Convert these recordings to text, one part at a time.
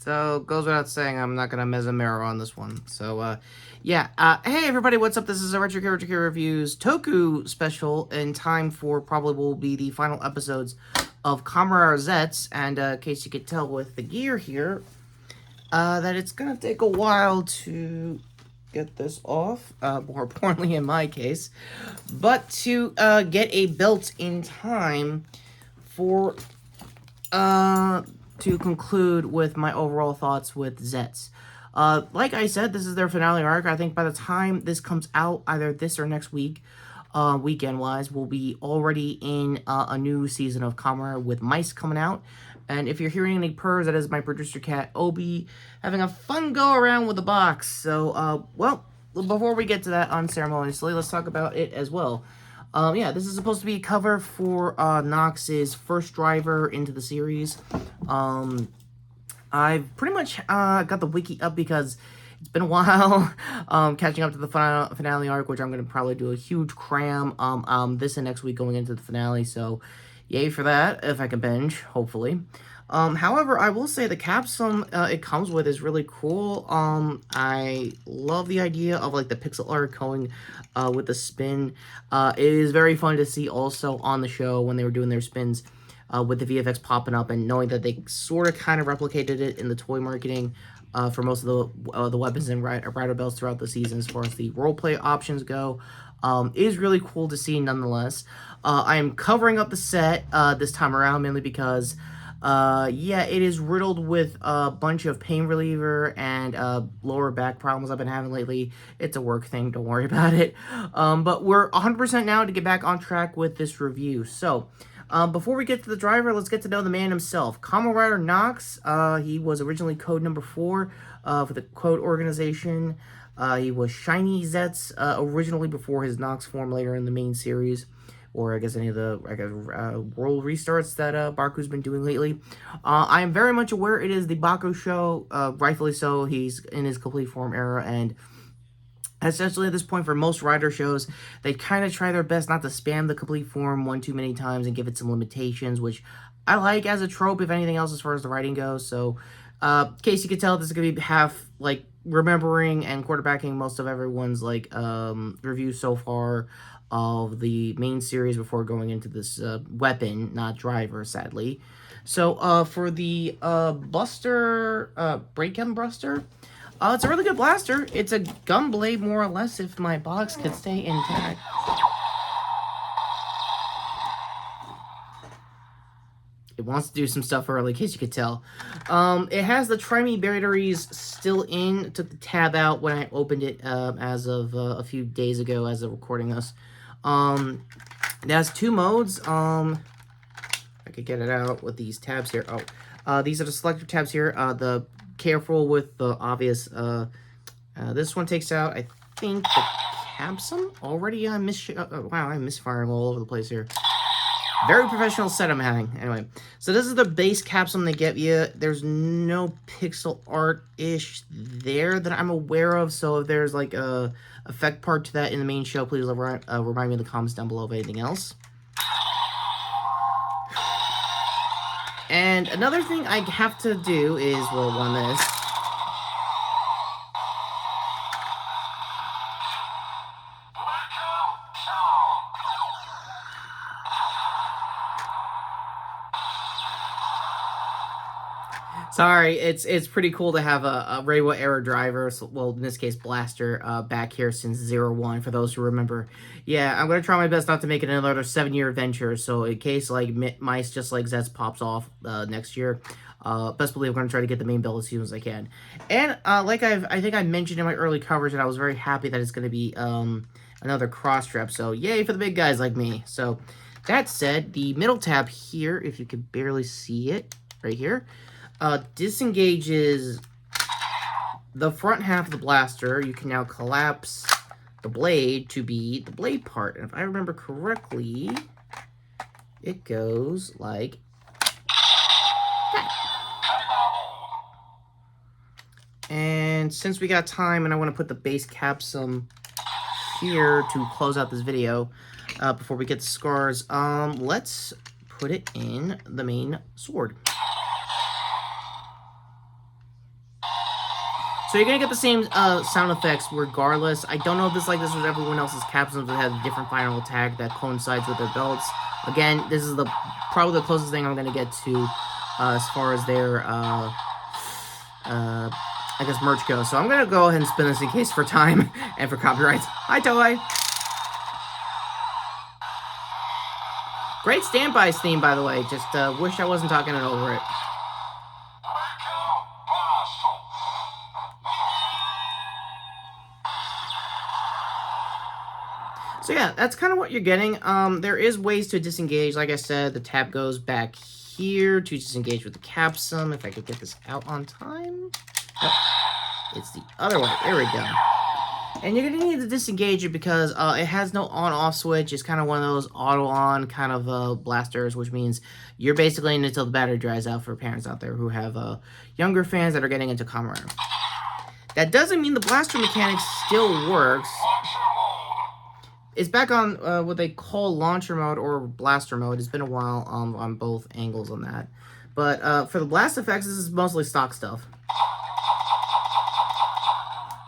So, goes without saying, I'm not going to Mesomero on this one. So, yeah. Hey, everybody, what's up? This is a Retrokid Reviews Toku special in time for probably will be the final episodes of Kamen Zeztz. And, in case you could tell with the gear here, that it's going to take a while to get this off, more importantly in my case, but to get a belt in time for to conclude with my overall thoughts with Zeztz. Like I said, this is their finale arc. I think by the time this comes out, either this or next week, weekend-wise, we'll be already in a new season of Kamen with Mice coming out. And if you're hearing any purrs, that is my producer cat, Obi, having a fun go-around with the box. So, well, before we get to that unceremoniously, let's talk about it as well. Yeah, this is supposed to be a cover for Nox's first driver into the series. I've pretty much got the wiki up because it's been a while catching up to the finale arc, which I'm going to probably do a huge cram this and next week going into the finale. So, yay for that, if I can binge, hopefully. However, I will say the capsule it comes with is really cool. I love the idea of like the pixel art going with the spin. It is very fun to see also on the show when they were doing their spins with the VFX popping up and knowing that they sort of kind of replicated it in the toy marketing for most of the weapons and rider belts throughout the season as far as the roleplay options go. Is really cool to see nonetheless. I am covering up the set this time around mainly because yeah, it is riddled with a bunch of pain reliever and lower back problems I've been having lately. It's a work thing, don't worry about it. But we're 100% now to get back on track with this review. So, before we get to the driver, let's get to know the man himself. Kamen Rider Nox, he was originally code number 4 for the Code organization. He was Shiny Zeztz originally before his Nox form later in the main series, or I guess any of the world restarts that Baku's been doing lately. I am very much aware it is the Baku show, rightfully so. He's in his complete form era, and essentially at this point for most rider shows, they kind of try their best not to spam the complete form one too many times and give it some limitations, which I like as a trope, if anything else, as far as the writing goes. So, in case you could tell, this is going to be half, like, remembering and quarterbacking most of everyone's, like, review so far of the main series before going into this weapon, not driver, sadly. So, for the Buster, Breakam Buster, it's a really good blaster. It's a gun blade, more or less, if my box could stay intact. It wants to do some stuff early, in case you could tell. It has the Tri-Me batteries still in. Took the tab out when I opened it as of a few days ago as of recording this. It has 2 modes. I could get it out with these tabs here. Oh, these are the selector tabs here. The careful with the obvious. This one takes out, I think, the capsule already. Wow, I'm misfiring all over the place here. Very professional set I'm having. Anyway, so this is the base capsule they get you. There's no pixel art-ish there that I'm aware of. So if there's like a effect part to that in the main show, please remind me in the comments down below of anything else. And another thing I have to do is, well, one this. Sorry, it's pretty cool to have a Reiwa era driver, so, well, in this case, blaster, back here since 01, for those who remember. Yeah, I'm going to try my best not to make it another 7-year adventure, so in case, like, Mice just like Zeztz pops off next year, best believe I'm going to try to get the main build as soon as I can. And, like I think I mentioned in my early coverage, that I was very happy that it's going to be another cross-strap, so yay for the big guys like me. So, that said, the middle tab here, if you could barely see it, right here, disengages the front half of the blaster. You can now collapse the blade to be the blade part. And if I remember correctly, it goes like that. And since we got time and I want to put the base capsule here to close out this video before we get to scars, let's put it in the main sword. So you're going to get the same sound effects regardless. I don't know if this like this with everyone else's capsules that have a different final attack that coincides with their belts. Again, this is probably the closest thing I'm going to get to as far as their, I guess, merch goes. So I'm going to go ahead and spin this in case for time and for copyrights. Hi, Toei! Great standbys theme, by the way. Just wish I wasn't talking it over it. So yeah, that's kind of what you're getting. There is ways to disengage. Like I said, the tab goes back here to disengage with the capsum. If I could get this out on time. Oh, it's the other way. There we go. And you're going to need to disengage it because it has no on-off switch. It's kind of one of those auto-on kind of blasters, which means you're basically in until the battery dries out for parents out there who have younger fans that are getting into Kamen. That doesn't mean the blaster mechanic still works. It's back on what they call launcher mode or blaster mode. It's been a while on both angles on that. But for the blast effects, this is mostly stock stuff.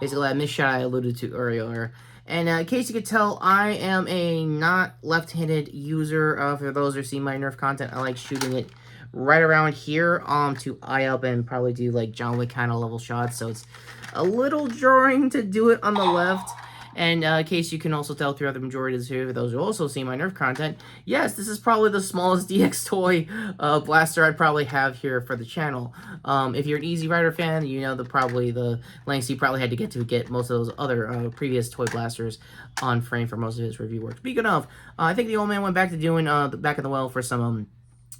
Basically, that missed shot I alluded to earlier. And in case you could tell, I am a not left-handed user. For those who see my Nerf content, I like shooting it right around here to eye up and probably do like John Wick kind of level shots. So it's a little jarring to do it on the left. And in case you can also tell throughout the majority of this video, for those who also see my Nerf content, yes, this is probably the smallest DX toy blaster I'd probably have here for the channel. If you're an Easy Rider fan, you know probably the lengths you probably had to get most of those other previous toy blasters on frame for most of his review work. Speaking of, I think the old man went back to doing the Back in the Well for some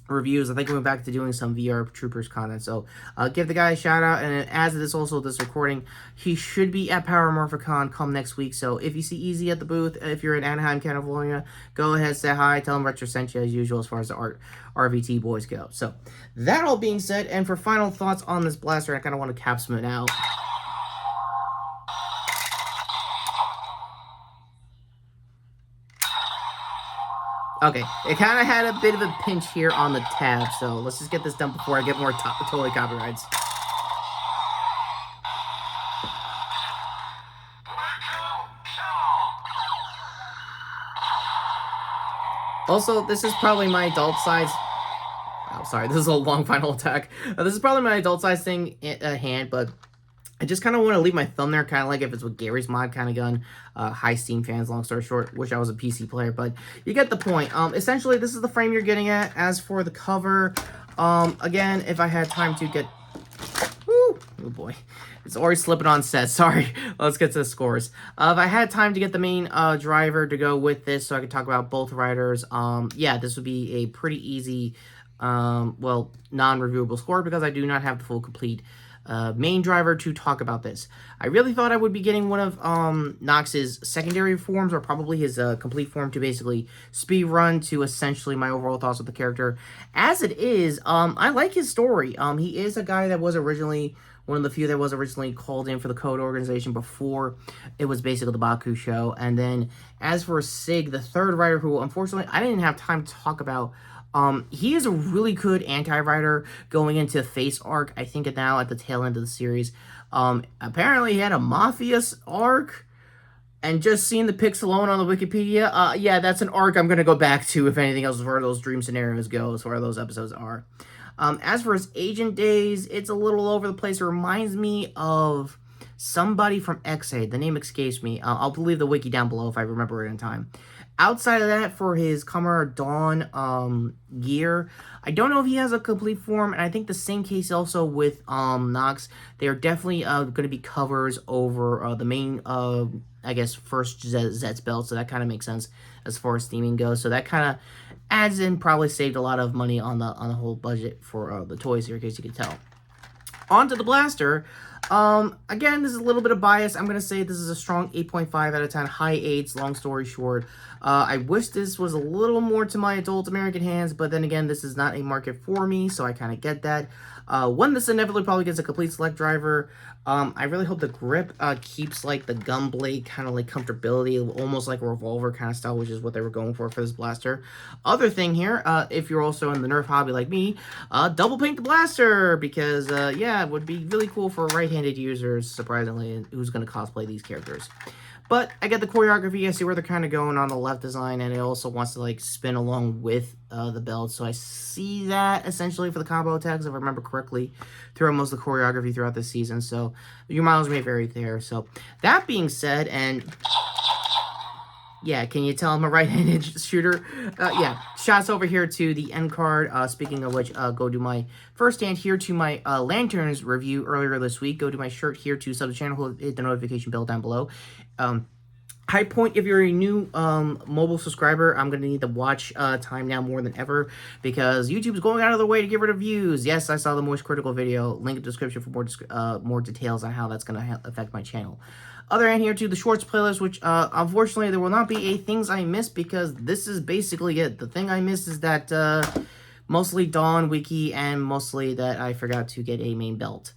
reviews. I think we went back to doing some VR Troopers content, so give the guy a shout out. And as it is also this recording, he should be at Paramorphicon come next week. So if you see Easy at the booth, if you're in Anaheim, California, go ahead, say hi, tell him Retro sent you as usual as far as the RVT boys go. So that all being said, and for final thoughts on this blaster, I kind of want to capsule it out. Okay, it kind of had a bit of a pinch here on the tab, so let's just get this done before I get more totally copyrights. Also, this is probably my adult size. Oh, sorry, this is a long final attack. This is probably my adult size thing hand, but I just kind of want to leave my thumb there, kind of like if it's with Gary's mod kind of gun. High Steam fans, long story short. Wish I was a PC player, but you get the point. Essentially, this is the frame you're getting at. As for the cover, again, if I had time to get... Woo! Oh boy. It's already slipping on set. Sorry. Let's get to the scores. If I had time to get the main driver to go with this so I could talk about both riders, yeah, this would be a pretty easy, well, non-reviewable score because I do not have the full complete main driver to talk about this. I really thought I would be getting one of Nox's secondary forms, or probably his complete form, to basically speed run to essentially my overall thoughts of the character. As it is, I like his story. He is a guy that was originally one of the few that was originally called in for the Code organization before it was basically the Baku show. And then as for Sig, the third writer, who unfortunately I didn't have time to talk about, he is a really good anti-writer going into Face arc. I think now at the tail end of the series. Apparently he had a Mafia arc, and just seeing the pics alone on the Wikipedia, yeah, that's an arc I'm going to go back to if anything else as far as those dream scenarios go, as far as those episodes are. As for his agent days, it's a little all over the place. It reminds me of somebody from X-Aid. The name escapes me. I'll leave the wiki down below if I remember it in time. Outside of that, for his Kamen Dawn gear, I don't know if he has a complete form, and I think the same case also with Nox. They are definitely going to be covers over the main, I guess, first Zeztz belt, so that kind of makes sense as far as theming goes. So that kind of adds in, probably saved a lot of money on the whole budget for the toys here, in case you can tell. On to the blaster. Again, this is a little bit of bias. I'm going to say this is a strong 8.5 out of 10, high 8s, long story short. I wish this was a little more to my adult American hands, but then again, this is not a market for me, so I kind of get that. When this inevitably probably gets a complete select driver, I really hope the grip keeps like the gun blade kind of like comfortability, almost like a revolver kind of style, which is what they were going for this blaster. Other thing here, if you're also in the Nerf hobby like me, double paint the blaster, because yeah, it would be really cool for right-handed users, surprisingly, who's going to cosplay these characters. But I get the choreography, I see where they're kind of going on the left design, and it also wants to like spin along with the belt. So I see that essentially for the combo attacks, if I remember correctly, throughout most of the choreography throughout this season. So your miles may vary there. So that being said, and yeah, can you tell I'm a right-handed shooter? Yeah, shots over here to the end card. Speaking of which, go to my first hand here to my Lanterns review earlier this week. Go to my shirt here to sub the channel, hit the notification bell down below. High point, if you're a new mobile subscriber, I'm going to need the watch time now more than ever, because YouTube's going out of their way to get rid of views. Yes, I saw the Moist Critical video. Link in the description for more details on how that's going to affect my channel. Other hand here to the Shorts playlist, which unfortunately there will not be a Things I Missed, because this is basically it. The thing I missed is that mostly Dawn, Wiki, and mostly that I forgot to get a main belt.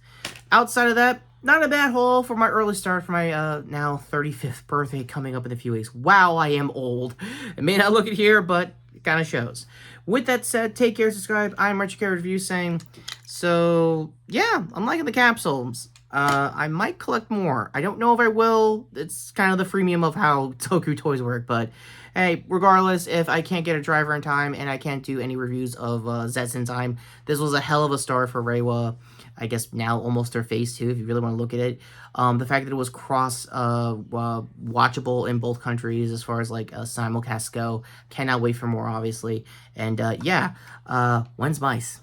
Outside of that, not a bad haul for my early start for my now 35th birthday coming up in a few weeks. Wow, I am old. It may not look it here, but it kind of shows. With that said, take care, subscribe. I'm Retrokid Review saying, so yeah, I'm liking the capsules. I might collect more. I don't know if I will. It's kind of the freemium of how Toku toys work, but hey, regardless, if I can't get a driver in time and I can't do any reviews of Zeztz in time, this was a hell of a start for Reiwa. I guess now almost their phase 2, if you really want to look at it. The fact that it was watchable in both countries as far as like simulcasts go. Cannot wait for more, obviously. And yeah, when's Mice?